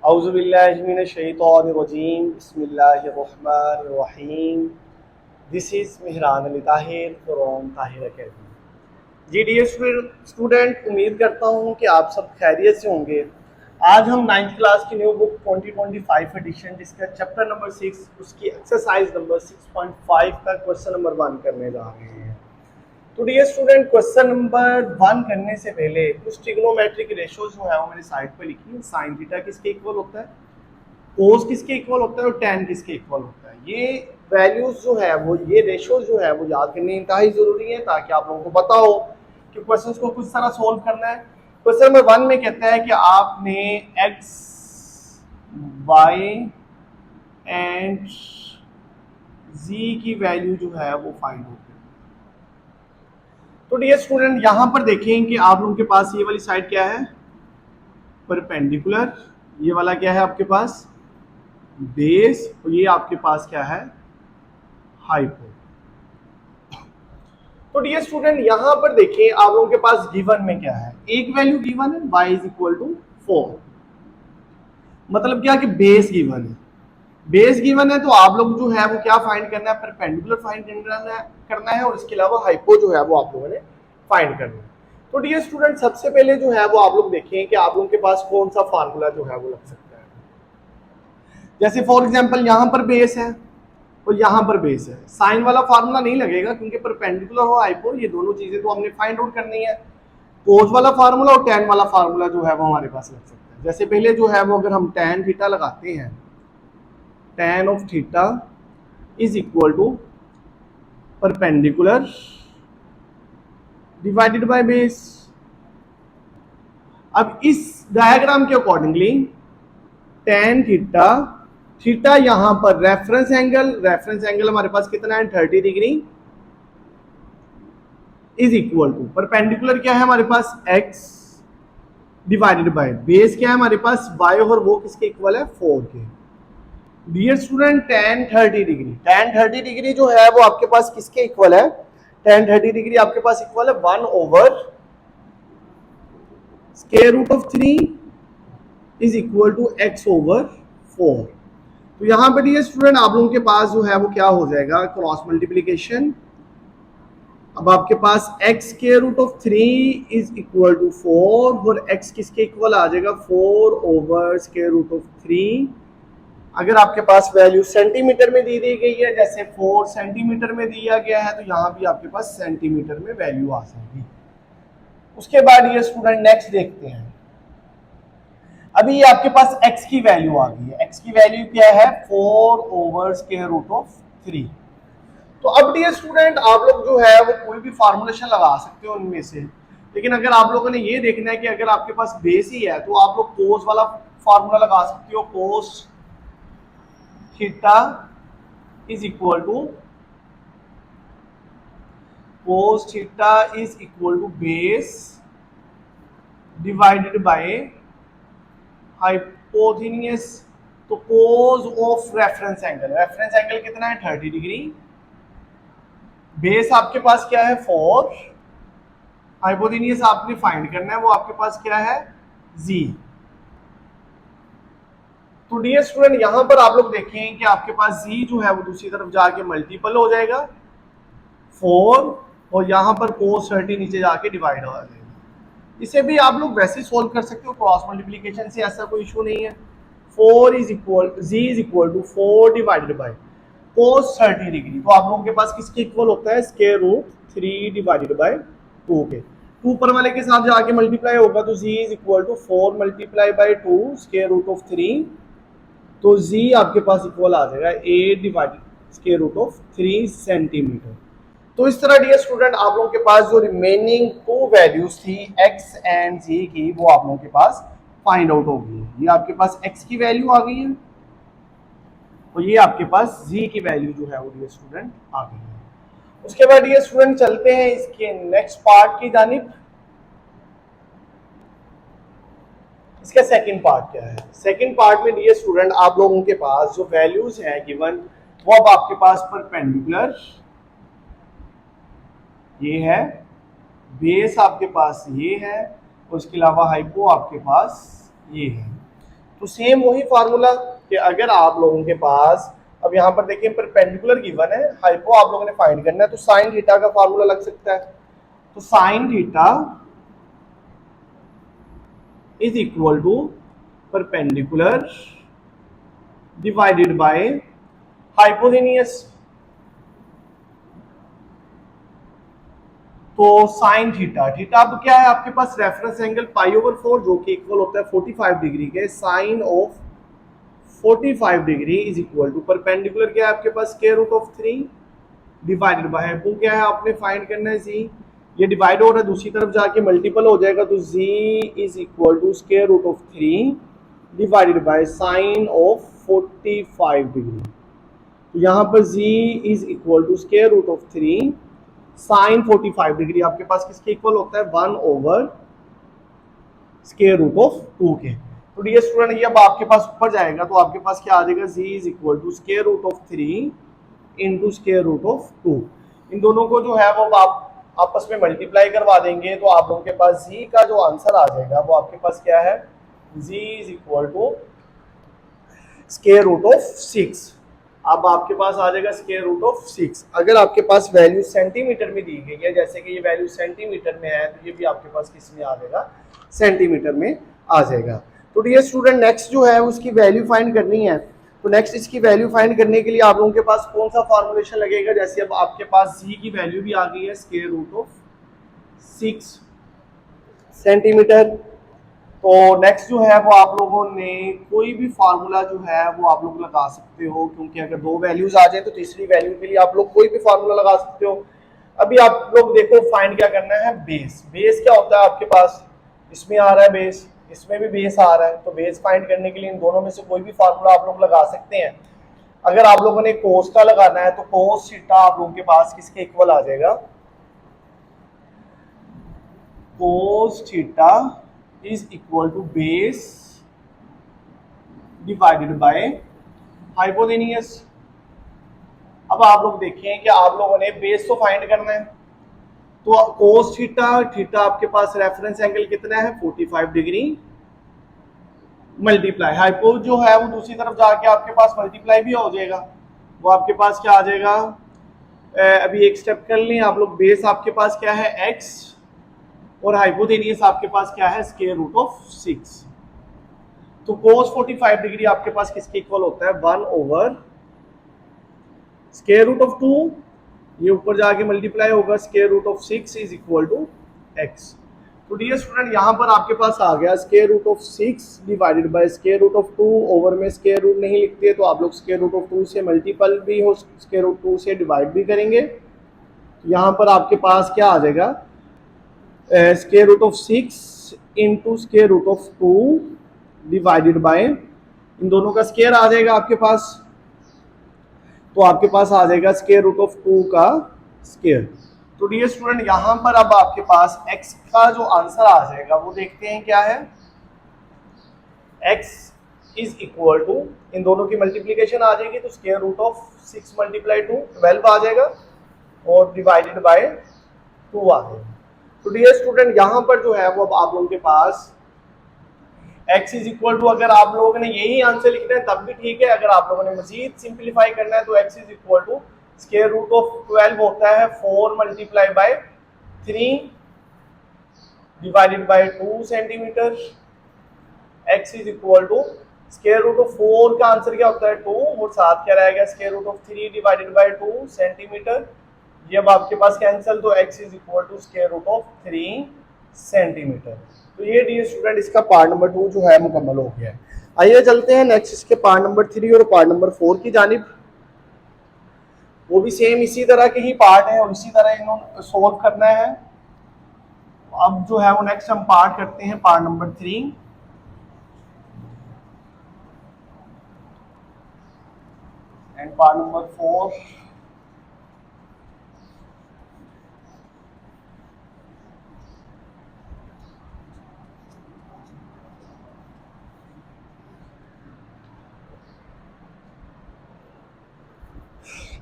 औज़ुबिल्लाहिमिनश्शैतानिर्रजीम बिस्मिल्लाहिर्रहमानिर्रहीम। This is Mehran Ali Tahir from Tahir academy. जी dear student, उम्मीद करता हूँ कि आप सब खैरियत से होंगे। आज हम 9th क्लास की न्यू बुक 2025 एडिशन जिसका चैप्टर नंबर 6 उसकी एक्सरसाइज नंबर 6.5 का क्वेश्चन नंबर 1 करने जा रहे हैं। तो डियर स्टूडेंट, क्वेश्चन नंबर 1 करने से पहले कुछ ट्रिग्नोमेट्रिक रेशियोज जो है वो मेरी साइड पर लिखी है। साइन थीटा किसके इक्वल होता है, कोस किसके इक्वल होता है और tan किसके इक्वल होता है। ये वैल्यूज जो है वो, ये रेशियोज जो है वो याद करनी इंतहाई जरूरी है ताकि आप लोगों को पता हो कि क्वेश्चंस को किस तरह सोल्व करना है। क्वेश्चन नंबर 1 में कहता है कि आपने x, y एंड z की वैल्यू जो है वो फाइंड आउट करनी है। तो डियर स्टूडेंट, यहां पर देखें कि आप लोगों के पास ये वाली साइड क्या है, परपेंडिकुलर। ये वाला क्या है आपके पास, बेस। और ये आपके पास क्या है, हाइपो। तो डियर स्टूडेंट, यहां पर देखिए आप लोगों के पास गिवन में क्या है, एक वैल्यू गिवन है y इज इक्वल टू 4। मतलब क्या कि बेस गिवन है। बेस गिवन है तो आप लोग जो है वो क्या फाइंड करना है, परपेंडिकुलर फाइंड करना है और इसके अलावा हाइपो जो है वो आप लोगों ने फाइंड करना है। तो डियर स्टूडेंट, सबसे पहले जो है वो आप लोग देखें कि आप लोगों के पास कौन सा फार्मूला जो है वो लग सकता है। जैसे फॉर एग्जांपल यहां पर बेस है और यहाँ पर बेस है, साइन वाला फार्मूला नहीं लगेगा क्योंकि परपेंडिकुलर और हाइपो ये दोनों चीजें तो हमने फाइंड आउट करनी है। कोस वाला फार्मूला और tan वाला फार्मूला जो है वो हमारे पास लग सकता है। जैसे पहले जो है वो अगर हम tan थीटा लगाते हैं, tan of theta is equal to perpendicular divided by base. अब इस डायग्राम के अकॉर्डिंगली tan थीटा, थीटा यहां पर रेफरेंस एंगल हमारे पास कितना है, 30 degree, is equal to perpendicular क्या है हमारे पास, x डिवाइडेड बाय बेस क्या है हमारे पास, y, और वो किसके इक्वल है, 4 के। डियर स्टूडेंट, tan 30 डिग्री जो है वो आपके पास किसके इक्वल है, tan 30 डिग्री आपके पास इक्वल है 1 over square root of 3 is equal to x over 4। तो यहां पर डियर स्टूडेंट आप लोगों के पास जो है वो क्या हो जाएगा, क्रॉस मल्टीप्लीकेशन। अब आपके पास x square root of 3 is equal to 4 और x किसके इक्वल आ जाएगा, 4 ओवर स्क्वायर रूट ऑफ 3। अगर आपके पास वैल्यू सेंटीमीटर में दी गई है, जैसे 4 सेंटीमीटर में दिया गया है, तो यहाँ भी आपके पास सेंटीमीटर में वैल्यू आ जाएगी। उसके बाद ये स्टूडेंट नेक्स्ट देखते हैं। अभी ये आपके पास x की वैल्यू आ गई है, x की वैल्यू क्या है, 4 ओवर स्क्वायर रूट ऑफ 3। तो अब डियर स्टूडेंट आप लोग जो है वो कोई भी फॉर्मुलेशन लगा सकते हो उनमें से, लेकिन अगर आप लोगों ने ये देखना है कि अगर आपके पास बेस ही है तो आप लोग कोस वाला फॉर्मूला लगा सकते हो, cos theta is equal to base divided by hypotenuse. तो कोस ऑफ रेफरेंस एंगल कितना है, 30 डिग्री। बेस आपके पास क्या है, 4। हाइपोथेनियस आपने फाइंड करना है, वो आपके पास क्या है, z। तो डियर स्टूडेंट यहां पर आप लोग देखें कि आपके पास z जो है वो दूसरी तरफ जाके मल्टीपल हो जाएगा 4, और यहां पर cos 30 नीचे जाके डिवाइड हो जाएगा। इसे भी आप लोग वैसे सोल्व कर सकते हो क्रॉस मल्टीप्लीकेशन से, ऐसा कोई इशू नहीं है। 4 is equal, z is equal to 4 divided by cos 30 degree. तो आप लोगों के पास किसके इक्वल होता है, स्क्वायर रूट 3 डिवाइडेड बाय 2 के। 2 ऊपर वाले के साथ जाके मल्टीप्लाई होगा तो z is equal to 4 multiply by 2 square root of 3। तो z आपके पास इक्वल आ जाएगा 8 divided square root of 3 centimetre. तो इस तरह डियर स्टूडेंट आप लोगों के पास जो रिमेनिंग 2 वैल्यूज थी x एंड z की, वो आप लोगों के पास फाइंड आउट हो गई। ये आपके पास x की वैल्यू आ गई है और ये आपके पास z की वैल्यू जो है वो डियर स्टूडेंट आ गई है। उसके बाद डियर स्टूडेंट चलते हैं इसके नेक्स्ट पार्ट की जानिब। इसका सेकंड पार्ट क्या है, सेकंड पार्ट में डियर स्टूडेंट आप लोगों के पास जो वैल्यूज हैं गिवन, वो अब आपके पास परपेंडिकुलर ये है, बेस आपके पास ये है, और उसके अलावा हाइपो आपके पास ये है। तो सेम वही फार्मूला कि अगर आप लोगों के पास, अब यहाँ पर देखिए परपेंडिकुलर गिवन है, हाइपो आप लोगों ने फाइंड करना है, तो साइन थीटा का फार्मूला लग सकता है। तो sine theta is equal to perpendicular divided by hypotenuse. तो साइन थीटा, थीटा अब क्या है आपके पास रेफरेंस एंगल पाई/4 जो कि इक्वल होता है 45 डिग्री के, sine of 45 degree is equal to perpendicular क्या है आपके पास √3 डिवाइडेड बाय हाइपो क्या है आपने फाइंड करना है जी, ये डिवाइड हो रहा है दूसरी तरफ जाके मल्टीपल हो जाएगा, तो z is equal to √3 divided by sine of 45 degree. तो यहाँ पर z is equal to √3 sine 45 degree आपके पास किसके इक्वल होता है 1/√2 के। तो डियर स्टूडेंट ये अब आपके पास ऊपर जाएगा तो आपके पास क्या आ जाएगा, z is equal to √3 into √2। इन दोनों को जो है वो आप आपस में मल्टीप्लाई करवा देंगे तो आप लोगों के पास z का जो आंसर आ जाएगा वो आपके पास क्या है, z इज इक्वल टू √6। अब आपके पास आ जाएगा √6। अगर आपके पास वैल्यू सेंटीमीटर में दी गई है, जैसे कि ये वैल्यू सेंटीमीटर में है, तो ये भी आपके पास किस में आ जाएगा, सेंटीमीटर में आ जाएगा। तो डियर स्टूडेंट नेक्स्ट जो है उसकी वैल्यू फाइंड करनी है। तो नेक्स्ट इसकी वैल्यू फाइंड करने के लिए आप लोगों के पास कौन सा फॉर्मुलेशन लगेगा, जैसे अब आपके पास जी की वैल्यू भी आ गई है √6 सेंटीमीटर। तो नेक्स्ट जो है वो आप लोगों ने कोई भी फार्मूला जो है वो आप लोग लगा सकते हो, क्योंकि अगर दो वैल्यूज आ जाए तो तीसरी वैल्यू के लिए आप लोग कोई भी फार्मूला लगा सकते हो। अभी आप लोग देखो फाइंड क्या करना है, बेस। बेस क्या होता है आपके पास, इसमें आ रहा है बेस, इसमें भी बेस आ रहा है, तो बेस फाइंड करने के लिए इन दोनों में से कोई भी फार्मूला आप लोग लगा सकते हैं। अगर आप लोगों ने कोस का लगाना है तो कोस थीटा आप लोगों के पास किसके इक्वल आ जाएगा, cos theta is equal to base divided by hypotenuse। अब आप लोग देखें कि आप लोगों ने बेस तो फाइंड करना है, तो कोस थीटा, थीटा आपके पास रेफरेंस एंगल कितना है 45 डिग्री, मल्टीप्लाई हाइपो जो है वो दूसरी तरफ जाके आपके पास मल्टीप्लाई भी हो जाएगा, वो आपके पास क्या आ जाएगा, अभी एक स्टेप कर लें आप लोग, बेस आपके पास क्या है x और हाइपोटेनियस आपके पास क्या है √6। तो cos 45 डिग्री आपके पास किसके इक्वल होता है 1/√2, ये ऊपर जाके मल्टीप्लाई होगा √6 इज इक्वल टू x। तो डियर स्टूडेंट यहाँ पर आपके पास आ गया √6 डिवाइडेड बाय √2, ओवर में स्क्वायर रूट नहीं लिखते तो आप लोग √2 से मल्टीपल भी हो, √2 से डिवाइड भी करेंगे, तो यहाँ पर आपके पास क्या आ जाएगा √6 इंटू √2 डिवाइडेड बाय, इन दोनों का स्क्वायर आ जाएगा आपके पास, तो आपके पास आ जाएगा √2 का स्क्वायर। तो डियर स्टूडेंट यहां पर अब आपके पास x का जो आंसर आ जाएगा वो देखते हैं क्या है, x इज इक्वल टू, इन दोनों की मल्टीप्लीकेशन आ जाएगी तो √6 मल्टीप्लाई 2 12 आ जाएगा और डिवाइडेड बाय 2 आ जाएगा। तो डियर स्टूडेंट यहाँ पर जो है वो अब आप लोगों के पास x इज इक्वल टू, अगर आप लोगों ने यही आंसर लिखना है तब भी ठीक है, अगर आप लोगों ने मजीद सिंप्लीफाई करना है तो x इज इक्वल टू √12 होता है 4 multiply by 3 divided by 2 centimetre. x is equal to √4 का आंसर क्या होता है 2 और साथ क्या रहेगा √3 डिवाइडेड बाय 2 सेंटीमीटर। ये अब आपके पास कैंसिल, तो x is equal to √3 centimetre. तो ये डियर स्टूडेंट इसका पार्ट नंबर 2 जो है मुकम्मल हो गया है। आइए चलते हैं नेक्स्ट इसके पार्ट नंबर 3 और पार्ट नंबर 4 की जानिब। वो भी सेम इसी तरह के ही पार्ट है और इसी तरह इन्होंने सोल्व करना है। अब जो है वो नेक्स्ट हम पार्ट करते हैं part number 3 and part number 4।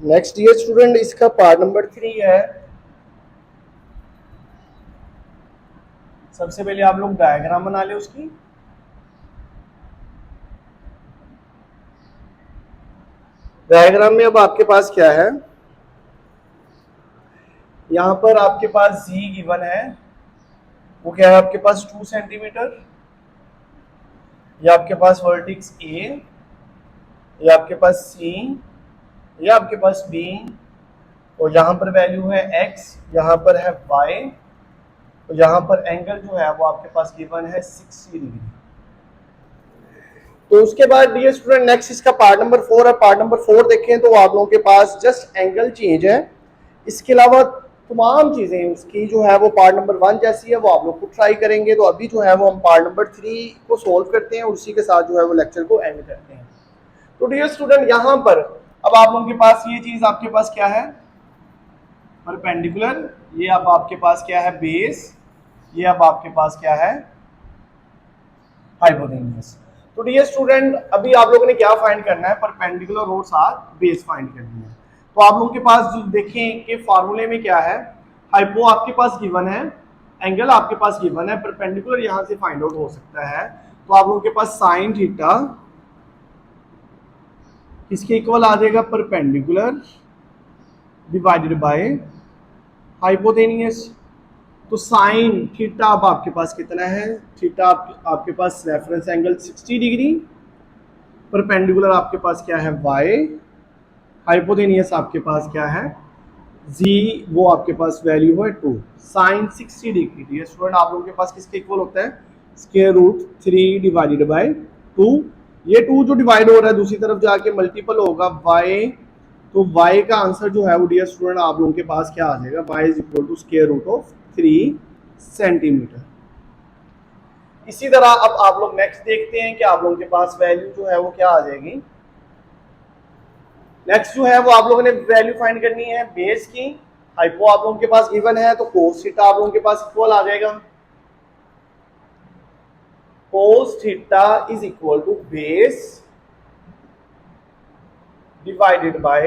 Next dear student इसका पार्ट नंबर 3 है। सबसे पहले आप लोग डायग्राम बना ले उसकी। डायग्राम में अब आपके पास क्या है, यहाँ पर आपके पास जी गिवन है, वो क्या है आपके पास 2 सेंटीमीटर, ये आपके पास वर्टिक्स ए, ये आपके पास सी, ये आपके पास बी, और यहाँ पर वैल्यू है एक्स, यहाँ पर है वाई, और यहाँ पर एंगल जो है वो आपके पास गिवन है 60 डिग्री। तो उसके बाद डियर स्टूडेंट नेक्स्ट इसका पार्ट नंबर 4 है। पार्ट नंबर 4 देखें तो आप लोगों के पास जस्ट एंगल चेंज है, इसके अलावा तमाम चीजें उसकी जो है वो पार्ट नंबर 1 जैसी है, वो आप लोग को ट्राई करेंगे। तो अभी जो है वो हम पार्ट नंबर 3 को सोल्व करते हैं और उसी के साथ जो है वो लेक्चर को एंड करते हैं। तो डियर स्टूडेंट यहाँ पर अब आप लोगों के पास ये चीज आपके पास क्या है, परपेंडिकुलर, ये अब आपके पास क्या है बेस, ये अब आपके पास क्या है हाइपोटेन्यूज। तो डियर स्टूडेंट अभी आप लोगों ने क्या फाइंड करना है, परपेंडिकुलर और साथ बेस फाइंड करनी है। तो आप लोगों के पास जो देखें कि फार्मूले में क्या है, हाइपो आपके पास गिवन है, एंगल आपके पास गिवन है, परपेंडिकुलर यहां से फाइंड आउट हो सकता है। तो आप लोगों के पास साइन थीटा इसके इक्वल आ जाएगा परपेंडिकुलर डिवाइडेड बाय हाइपोटेनियस। तो साइन थीटा अब आपके पास कितना है, थीटा आपके पास रेफरेंस एंगल 60 डिग्री, परपेंडिकुलर आपके पास क्या है वाई, हाइपोटेनियस आपके पास क्या है जी, वो आपके पास वैल्यू है 2, साइन 60 डिग्री। स्टूडेंट आप लोगों के पास किसके इक्वल होता है, स्क्वायर रूट 3 डिवाइडेड बाय 2। ये 2 जो डिवाइड हो रहा है दूसरी तरफ जाके मल्टीपल होगा y, तो y का आंसर जो है वो डियर स्टूडेंट आप लोगों के पास क्या आ जाएगा, y is equal to square root of 3 centimetre. इसी तरह अब आप लोग नेक्स्ट देखते हैं कि आप लोगों के पास वैल्यू जो है वो क्या आ जाएगी। नेक्स्ट जो है वो आप लोगों ने वैल्यू फाइंड करनी है बेस की, हाइपो आप लोगों के पास गिवन है, तो कोस थीटा आप लोगों के पास इक्वल आ जाएगा, cos theta is equal to base divided by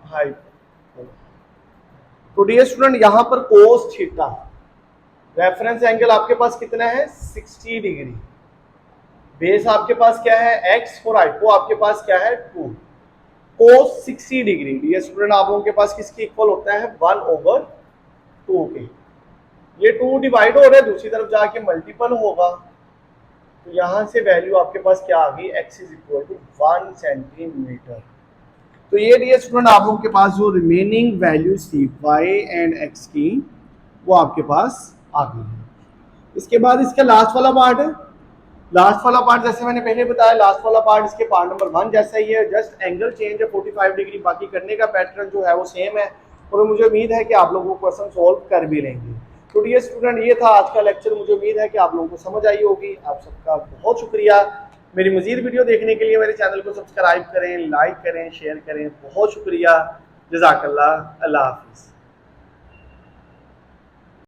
hypo. तो डियर स्टूडेंट यहां पर कोस थीटा रेफरेंस एंगल आपके पास कितना है 60 डिग्री, बेस आपके पास क्या है x और हाइपो आपके पास क्या है 2, कोस 60 डिग्री। डियर स्टूडेंट आप लोगों के पास किसके इक्वल होता है 1/2 के, ये 2 डिवाइड हो रहा है दूसरी तरफ जाके मल्टीपल होगा, तो यहां से वैल्यू आपके पास क्या आ गई x is equal to 1 centimetre. तो ये डियर स्टूडेंट आप लोगों के पास जो रिमेनिंग वैल्यूज थी y एंड x की वो आपके पास आ गई है। इसके बाद इसका लास्ट वाला पार्ट है, लास्ट वाला पार्ट जैसे मैंने पहले बताया, लास्ट वाला पार्ट इसके पार्ट नंबर 1 जैसा ही है, जस्ट एंगल चेंज है 45 डिग्री, बाकी करने का पैटर्न जो है वो सेम है, और मुझे उम्मीद है कि आप लोग वो क्वेश्चन सॉल्व कर भी लेंगे। तो डियर स्टूडेंट ये था आज का लेक्चर, मुझे उम्मीद है कि आप लोगों को समझ आई होगी। आप सबका बहुत शुक्रिया, मेरी मजीद वीडियो देखने के लिए मेरे चैनल को सब्सक्राइब करें, लाइक करें, शेयर करें, बहुत शुक्रिया, जज़ाकल्लाह, अल्लाह हाफिज़।